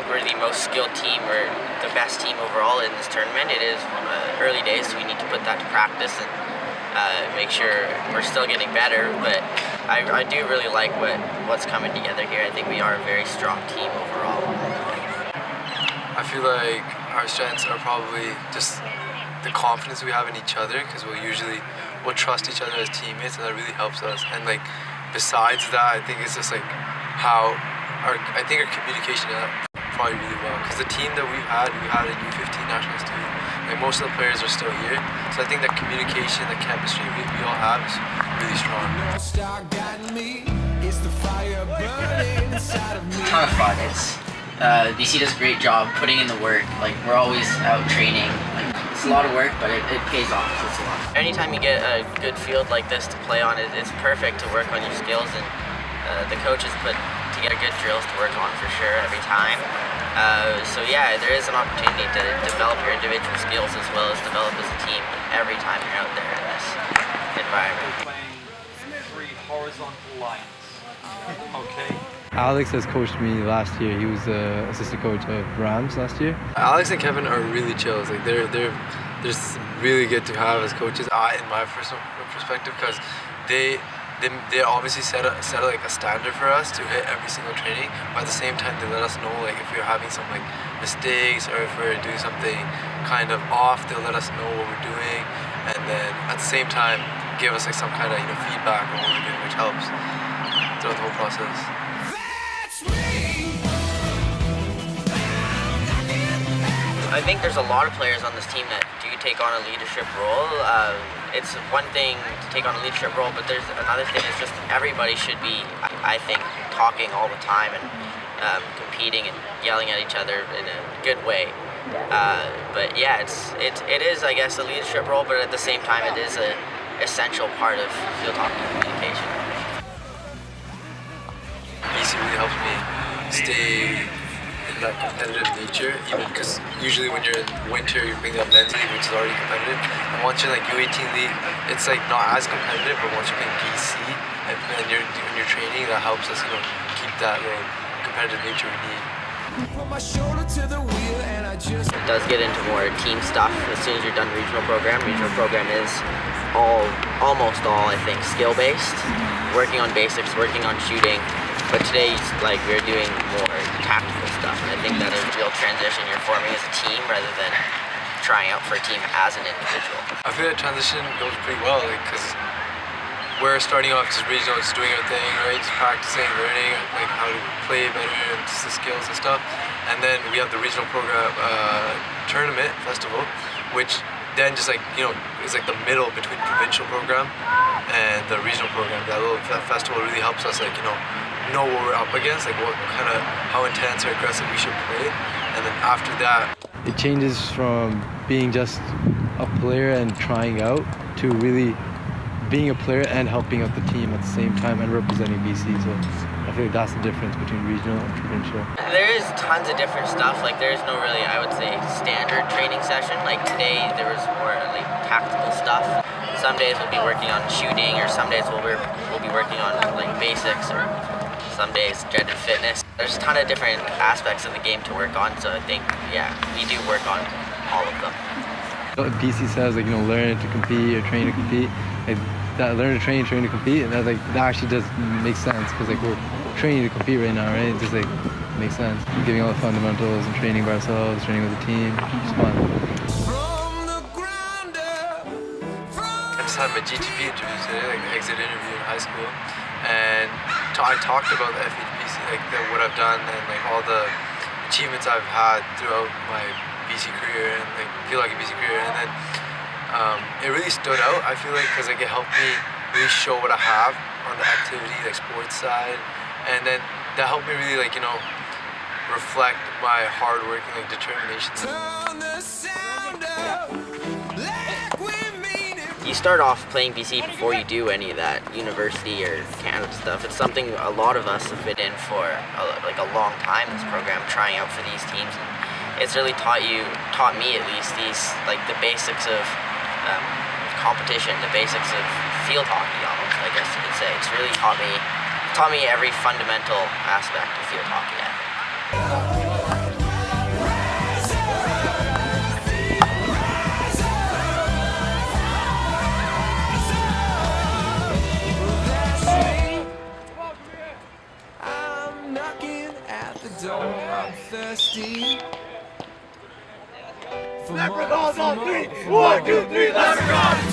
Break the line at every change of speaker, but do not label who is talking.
think we're the most skilled team or the best team overall in this tournament. It is early days, so we need to put that to practice and make sure we're still getting better. But I do really like what's coming together here. I think we are a very strong team overall.
I feel like our strengths are probably just the confidence we have in each other, because we'll trust each other as teammates, and that really helps us. And like besides that, I think it's just like how our communication is probably really well, because the team that we had a U18 nationals team. Like most of the players are still here, so I think that communication, the chemistry we all have is really strong.
Ton of fun. BC does a great job putting in the work. Like we're always out training. Like, it's a lot of work, but it pays off. So it's a lot.
Anytime you get a good field like this to play on, it's perfect to work on your skills, and the coaches put together good drills to work on for sure every time. So yeah, there is an opportunity to develop your individual skills as well as develop as a team every time you're out there in this environment.
Playing 3 horizontal lines. Okay.
Alex has coached me last year. He was the assistant coach of Rams last year.
Alex and Kevin are really chills. Like they're just really good to have as coaches. In my personal perspective, because they obviously set like a standard for us to hit every single training. But at the same time, they let us know like if we're having some like mistakes or if we're doing something kind of off, they'll let us know what we're doing, and then at the same time give us like some kind of feedback on what we're doing, which helps throughout the whole process.
I think there's a lot of players on this team that do take on a leadership role. It's one thing to take on a leadership role, but there's another thing. It's just everybody should be, I think, talking all the time and competing and yelling at each other in a good way. But yeah, it is, I guess, a leadership role, but at the same time, it is an essential part of field hockey communication.
BC really helps me stay in that competitive nature, even because usually when you're in winter, you're playing that men's league, which is already competitive. And once you're like U18 league, it's like not as competitive, but once you're playing BC and when you're training, that helps us, keep that little competitive nature we need.
It does get into more team stuff as soon as you're done regional program. Regional program is almost all, I think, skill-based, working on basics, working on shooting. But today, like, we're doing more tactical stuff, and I think that is a real transition. You're forming as a team rather than trying out for a team as an individual.
I feel that transition goes pretty well, because we're starting off just regional, just doing our thing, right? Just practicing, learning like how to play better and just the skills and stuff. And then we have the regional program tournament festival, which then just like is like the middle between provincial program and the regional program. That festival really helps us know what we're up against, like how intense or aggressive we should play. And then after that,
it changes from being just a player and trying out to really being a player and helping out the team at the same time and representing BC. So I feel like that's the difference between regional and provincial.
There is tons of different stuff. Like there is no really, I would say, standard training session. Like today there was more like tactical stuff. Some days we'll be working on shooting, or some days we'll be working on like basics, or some days gender fitness. There's a ton of different aspects of the game to work on. So I think, yeah, we do work on all of them.
BC says learn to compete or train to compete. That learn to train to compete, and that actually does make sense, because we're training to compete right now, right? It just makes sense. We're giving all the fundamentals and training by ourselves, training with the team. It's fun.
I just had my GTP interview today, like the exit interview in high school, and I talked about the FHPC, what I've done and all the achievements I've had throughout my BC career and feel like a BC career, and then it really stood out, I feel like, because it helped me really show what I have on the activity, sports side, and then that helped me really reflect my hard work and determination.
You start off playing BC before you do any of that university or Canada stuff. It's something a lot of us have been in for a long time, this program, trying out for these teams. And it's really taught me at least, the basics of competition, the basics of field hockey almost, I guess you could say. It's really taught me every fundamental aspect of field hockey, I think.
thirsty.
Leprechauns on three. 1, 2, 3, leprechauns!